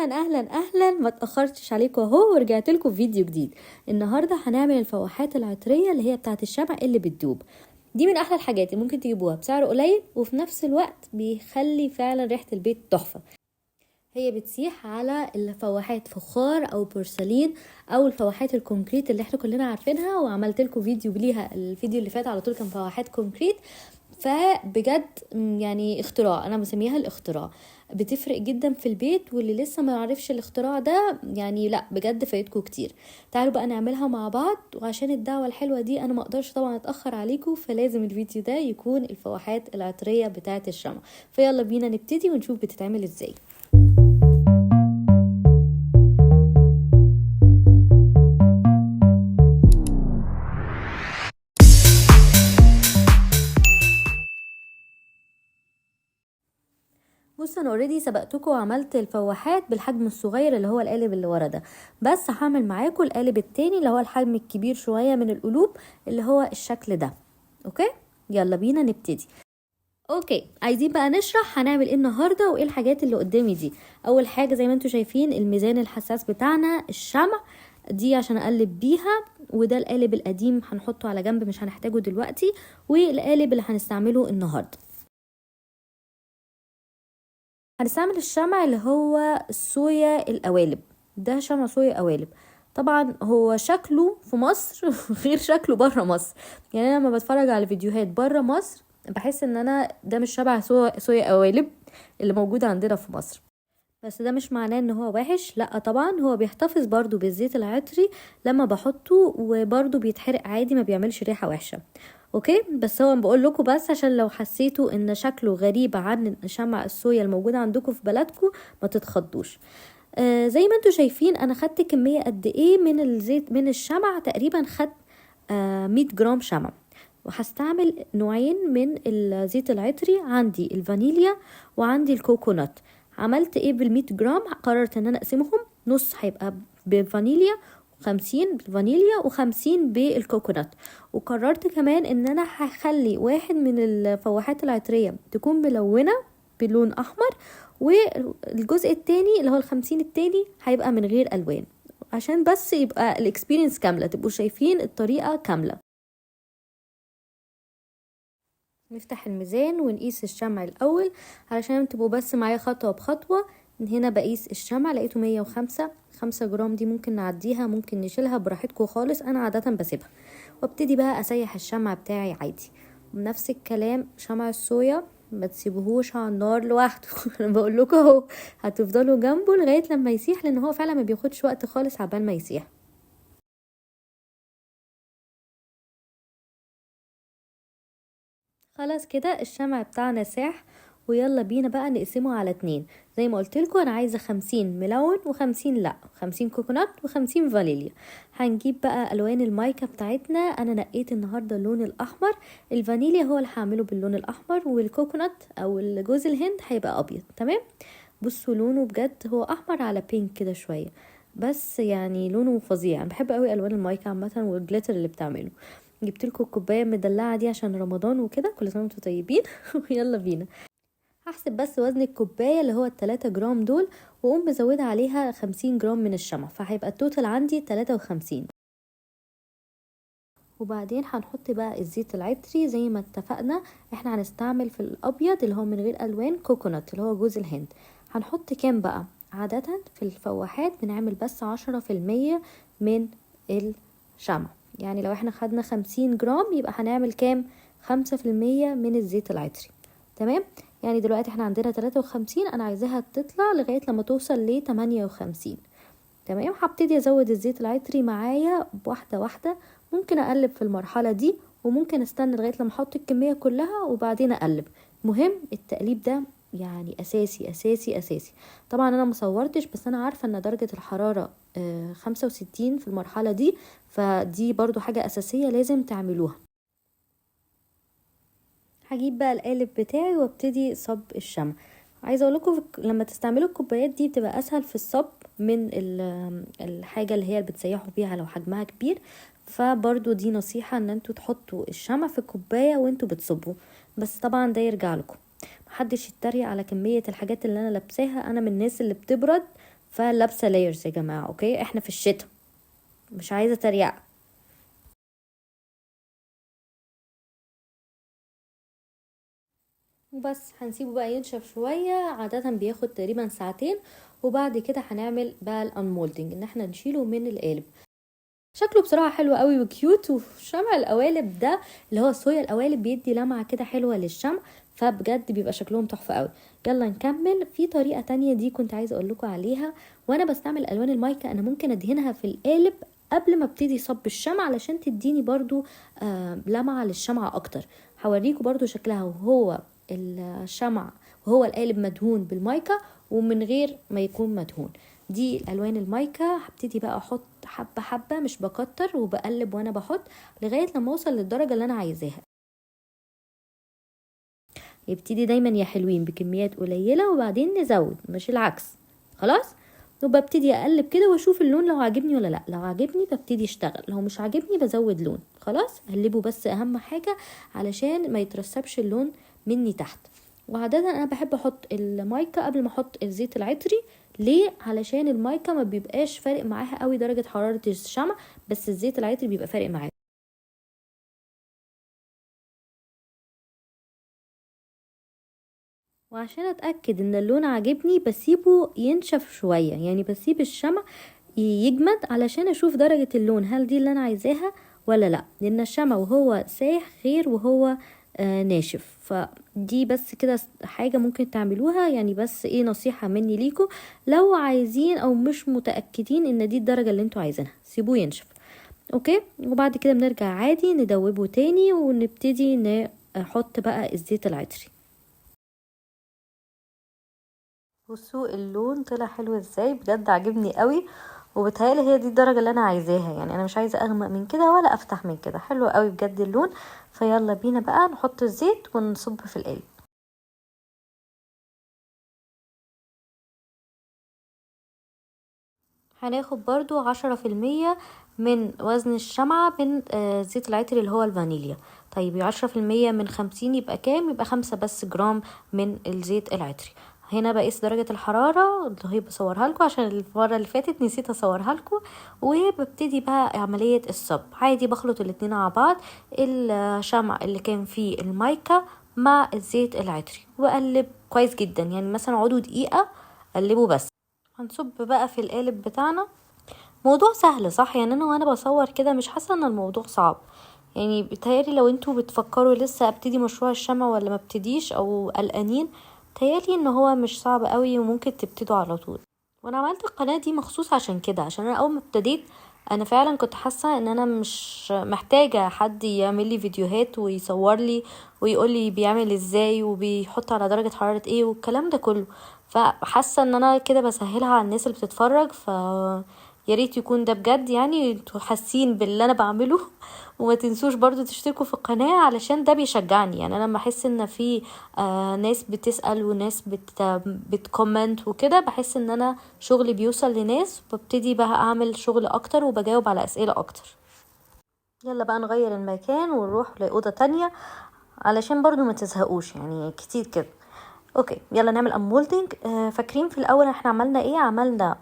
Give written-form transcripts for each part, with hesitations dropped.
اهلا اهلا اهلا، ما اتاخرتش عليكم اهو ورجعت لكم فيديو جديد. النهارده هنعمل الفواحات العطريه اللي هي بتاعه الشمع اللي بتدوب. دي من احلى الحاجات اللي ممكن تجيبوها بسعر قليل، وفي نفس الوقت بيخلي فعلا ريحه البيت تحفه. هي بتسيح على الفواحات فخار او بورسلين او الفواحات الكونكريت اللي احنا كلنا عارفينها، وعملت لكم فيديو ليها. الفيديو اللي فات على طول كان فواحات كونكريت. فبجد يعني اختراع، انا مسميها الاختراع. بتفرق جدا في البيت، واللي لسه ما يعرفش الاختراع ده يعني لا بجد فايتكم كتير. تعالوا بقى نعملها مع بعض، وعشان الدعوة الحلوة دي انا ما اقدرش طبعا اتأخر عليكم، فلازم الفيديو ده يكون الفواحات العطرية بتاعة الشمع. فيلا بينا نبتدي ونشوف بتتعمل ازاي. بص، انا اوريدي سبقتكم وعملت الفواحات بالحجم الصغير اللي هو القالب اللي ورا ده، بس هعمل معاكم القالب التاني اللي هو الحجم الكبير شويه من القلوب اللي هو الشكل ده. اوكي، يلا بينا نبتدي. اوكي، عايزين بقى نشرح هنعمل ايه النهارده وايه الحاجات اللي قدامي دي. اول حاجه زي ما انتم شايفين الميزان الحساس بتاعنا الشمع دي عشان اقلب بيها، وده القالب القديم هنحطه على جنب مش هنحتاجه دلوقتي، والقالب اللي هنستعمله النهارده. هنستعمل الشمع اللي هو الصويا القوالب. ده شمع صويا قوالب. طبعا هو شكله في مصر غير شكله بره مصر. يعني انا لما بتفرج على فيديوهات بره مصر بحس ان انا ده مش شبه صويا قوالب اللي موجود عندنا في مصر. بس ده مش معناه ان هو وحش، لا طبعا هو بيحتفظ برضو بالزيت العطري لما بحطه، وبرضو بيتحرق عادي، ما بيعملش ريحة وحشة. اوكي، بس هو بقول لكم بس عشان لو حسيتوا ان شكله غريب عن شمع الصويا الموجودة عندكم في بلدكم ما تتخضوش. زي ما انتوا شايفين انا خدت كمية قد ايه من الزيت من الشمع، تقريبا خدت 100 جرام شمع. وهستعمل نوعين من الزيت العطري، عندي الفانيليا وعندي الكوكونات. عملت ايه بالمية جرام؟ قررت ان انا اقسمهم نص هيبقى بفانيليا، 50 بالفانيليا و50 بالكوكونات. وقررت كمان ان انا هخلي واحد من الفواحات العطرية تكون ملونة بلون احمر، والجزء التاني اللي هو 50 التاني هيبقى من غير الوان، عشان بس يبقى الاكسبيرينس كاملة، تبقوا شايفين الطريقة كاملة. نفتح الميزان ونقيس الشمع الاول علشان تبقوا بس معايا خطوة بخطوة. من هنا بقيس الشمع لقيته 105. 5 جرام دي ممكن نعديها، ممكن نشيلها براحتكم خالص، انا عادة بسيبها. وابتدي بقى اسيح الشمع بتاعي عادي. ونفس الكلام شمع الصويا ما تسيبوهوش على النار لوحده انا بقول لكم اهو، هتفضلوا جنبه لغايه لما يسيح، لان هو فعلا ما بياخدش وقت خالص عبال ما يسيح. خلاص كده الشمع بتاعنا ساح، ويلا بينا بقى نقسمه على 2. زي ما قلت لكم انا عايزه 50 ملون و50 لا 50 كوكونات و50 فانيليا. هنجيب بقى الوان المايكا بتاعتنا. انا نقيت النهارده اللون الاحمر. الفانيليا هو اللي هعمله باللون الاحمر، والكوكونات او الجوز الهند هيبقى ابيض. تمام، بصوا لونه بجد هو احمر على بينك كده شويه، بس يعني لونه فظيع. انا بحب قوي الوان المايكا عامه والجليتر اللي بتعمله. جبت لكم الكوبايه المدلعه دي عشان رمضان وكده، كل سنه وانتم طيبين يلا بينا. هحسب بس وزن الكوبايه اللي هو 3 جرام دول، واقوم مزوده عليها 50 جرام من الشمع، فهيبقى التوتال عندي 53. وبعدين هنحط بقى الزيت العطري زي ما اتفقنا. احنا هنستعمل في الابيض اللي هو من غير الوان كوكونات اللي هو جوز الهند. هنحط كام بقى؟ عادة في الفواحات بنعمل بس 10% من الشمع. يعني لو احنا خدنا 50 جرام يبقى هنعمل كام؟ 5% من الزيت العطري. تمام، يعني دلوقتي احنا عندنا 53، انا عايزاها تطلع لغاية لما توصل ل 58. تمام، هبتدي ازود الزيت العطري معايا واحده واحده. ممكن اقلب في المرحله دي، وممكن استنى لغايه لما احط الكميه كلها وبعدين اقلب. مهم التقليب ده، يعني اساسي اساسي اساسي. طبعا انا مصورتش، بس انا عارفه ان درجه الحراره 65 في المرحله دي، فدي برضو حاجه اساسيه لازم تعملوها. هجيب بقى القالب بتاعي وابتدي صب الشمع. عايزه اقول لكم لما تستعملوا الكوبايات دي بتبقى اسهل في الصب من الحاجه اللي هي بتسيحوا بيها لو حجمها كبير. فبرضو دي نصيحه ان انتوا تحطوا الشمع في الكوبايه وانتوا بتصبوا، بس طبعا ده يرجع لكم. محدش يتريق على كميه الحاجات اللي انا لابساها، انا من الناس اللي بتبرد فلابسه لايرز يا جماعه. اوكي احنا في الشتاء، مش عايزه تريقه. وبس هنسيبه بقى ينشف شويه، عاده بياخد تقريبا ساعتين، وبعد كده هنعمل بقى الانمولدنج، ان احنا نشيله من القالب. شكله بصراحه حلو قوي وكيوت. وشمع القوالب ده اللي هو الصويا القوالب بيدي لمعه كده حلوه للشمع، فبجد بيبقى شكلهم تحفه قوي. يلا نكمل. في طريقه تانية دي كنت عايزه اقول لكم عليها، وانا بستعمل الوان المايكا انا ممكن ادهنها في القالب قبل ما ابتدي صب الشمع، علشان تديني برضو لمعه للشمعه اكتر. هوريكم برضو شكلها وهو الشمع وهو القالب مدهون بالمايكا ومن غير ما يكون مدهون. دي الالوان المايكا. هبتدي بقى احط حبه حبه، مش بكتر، وبقلب وانا بحط لغايه لما اوصل للدرجه اللي انا عايزاها. يبتدي دايما يا حلوين بكميات قليله وبعدين نزود، مش العكس. خلاص. وببتدي اقلب كده واشوف اللون لو عاجبني ولا لا. لو عاجبني ببتدي اشتغل، لو مش عاجبني بزود لون. خلاص قلبه بس اهم حاجه علشان ما يترسبش اللون مني تحت. وعادة انا بحب احط المايكا قبل ما احط الزيت العطري. ليه؟ علشان المايكا ما بيبقاش فارق معاها قوي درجة حرارة الشمع، بس الزيت العطري بيبقى فارق معاها. وعشان اتأكد ان اللون عاجبني بسيبه ينشف شوية، يعني بسيب الشمع يجمد علشان اشوف درجة اللون هل دي اللي انا عايزاها ولا لا، لان الشمع وهو سايح غير وهو ناشف. فدي بس كده حاجة ممكن تعملوها، يعني بس ايه نصيحة مني ليكم. لو عايزين او مش متأكدين ان دي الدرجة اللي انتوا عايزينها سيبوه ينشف. اوكي. وبعد كده بنرجع عادي ندوبه تاني ونبتدي نحط بقى الزيت العطري. بصوا اللون طلع حلو ازاي، بجد عجبني قوي. وبتهيألي هي دي الدرجة اللي انا عايزاها، يعني انا مش عايزة اغمق من كده ولا افتح من كده. حلو قوي بجد اللون. فيلا بينا بقى نحط الزيت ونصب في القالب. هناخد برضو 10% من وزن الشمعة من زيت العطر اللي هو الفانيليا. طيب 10% من 50 يبقى كام؟ يبقى 5 بس جرام من الزيت العطري. هنا بقيس درجة الحرارة اللي هي بصورها لكم عشان المرة اللي فاتت نسيت اصورها لكم. وببتدي بقى عملية الصب عادي، بخلط الاتنين مع بعض، الشمع اللي كان فيه المايكا مع الزيت العطري، واقلب كويس جدا، يعني مثلا اقعدوا دقيقة قلبوا بس. هنصب بقى في القالب بتاعنا. موضوع سهل صح؟ يعني انا وانا بصور كده مش حاسه ان الموضوع صعب. يعني بتهيالي لو انتوا بتفكروا لسه ابتدي مشروع الشمع ولا ما ابتديش او قلقانين، تهيالي ان هو مش صعب قوي وممكن تبتدوا على طول. وانا عملت القناه دي مخصوص عشان كده، عشان انا اول ما ابتديت انا فعلا كنت حاسه ان انا مش محتاجه حد يعمل لي فيديوهات ويصور لي ويقول لي بيعمل ازاي وبيحط على درجه حراره ايه والكلام ده كله. فحاسه ان انا كده بسهلها على الناس اللي بتتفرج. يا ريت يكون ده بجد، يعني انتوا حاسين باللي انا بعمله. وما تنسوش برضو تشتركوا في القناة علشان ده بيشجعني. يعني انا لما احس ان في ناس بتسأل وناس بتكومنت وكده، بحس ان انا شغلي بيوصل لناس، ببتدي بقى اعمل شغل اكتر وبجاوب على اسئلة اكتر. يلا بقى نغير المكان ونروح لأوضة تانية علشان برضو ما تزهقوش، يعني كتير كده. اوكي يلا نعمل امولدنج. فاكرين في الاول احنا عملنا ايه؟ عملنا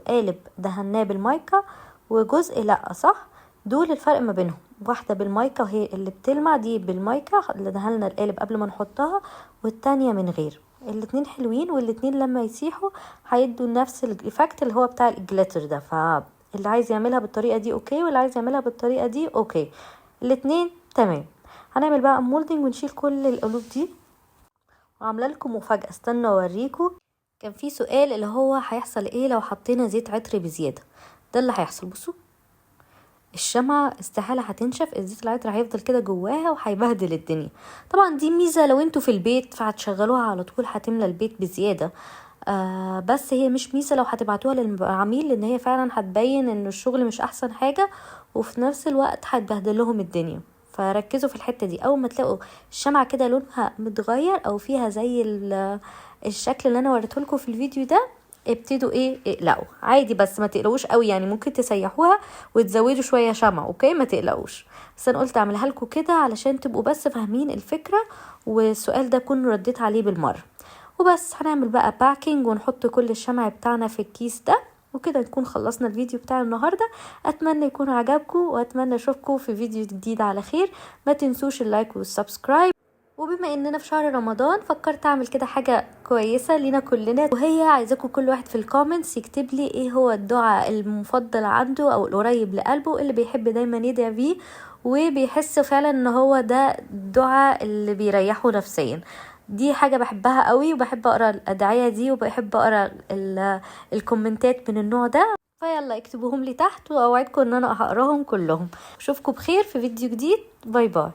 قالب دهناه بالمايكا وجزء لا، صح؟ دول الفرق ما بينهم، واحدة بالمايكا وهي اللي بتلمع، دي بالمايكا اللي دهنا القالب قبل ما نحطها، والتانية من غير. الاتنين حلوين، والاتنين لما يسيحوا هيدوا نفس الايفكت اللي هو بتاع الجليتر ده. فاللي عايز يعملها بالطريقة دي اوكي، واللي عايز يعملها بالطريقة دي اوكي، الاتنين تمام. هنعمل بقى امولدنج ونشيل كل القلوب دي. وعامله لكم مفاجاه، استنوا اوريكم. كان في سؤال اللي هو هيحصل ايه لو حطينا زيت عطر بزياده. ده اللي هيحصل. بصوا الشمعة استحالة هتنشف، الزيت العطر هيفضل كده جواها وهيبهدل الدنيا. طبعا دي ميزة لو انتوا في البيت فهتشغلوها على طول هتملى البيت بزيادة. بس هي مش ميزة لو هتبعتوها للعميل، لان هي فعلا هتبين ان الشغل مش احسن حاجة، وفي نفس الوقت هتبهدل لهم الدنيا. فركزوا في الحتة دي. اول ما تلاقوا الشمعة كده لونها متغير او فيها زي الشكل اللي انا وريته لكم في الفيديو ده، ابتدوا ايه اقلقوا عادي، بس ما تقلقوش قوي، يعني ممكن تسيحوها وتزودوا شويه شمع. اوكي ما تقلقوش، بس انا قلت اعملها لكم كده علشان تبقوا بس فاهمين الفكره، والسؤال ده كنت رديت عليه بالمره. وبس هنعمل بقى باكينج ونحط كل الشمع بتاعنا في الكيس ده، وكده نكون خلصنا الفيديو بتاع النهاردة. اتمنى يكون عجبكم، واتمنى اشوفكم في فيديو جديد على خير. ما تنسوش اللايك والسبسكرايب. وبما اننا في شهر رمضان فكرت اعمل كده حاجة كويسة لينا كلنا، وهي عايزاكم كل واحد في الكومنتس يكتب لي ايه هو الدعاء المفضل عنده او القريب لقلبه اللي بيحب دايما يدعي بيه، وبيحس فعلا ان هو ده الدعاء اللي بيريحه نفسيا. دي حاجة بحبها قوي، وبحب اقرا الادعية دي، وبحب اقرا الكومنتات من النوع ده. فيلا اكتبوهم لي تحت، واوعدكم ان انا هقراهم كلهم. اشوفكم بخير في فيديو جديد. باي باي.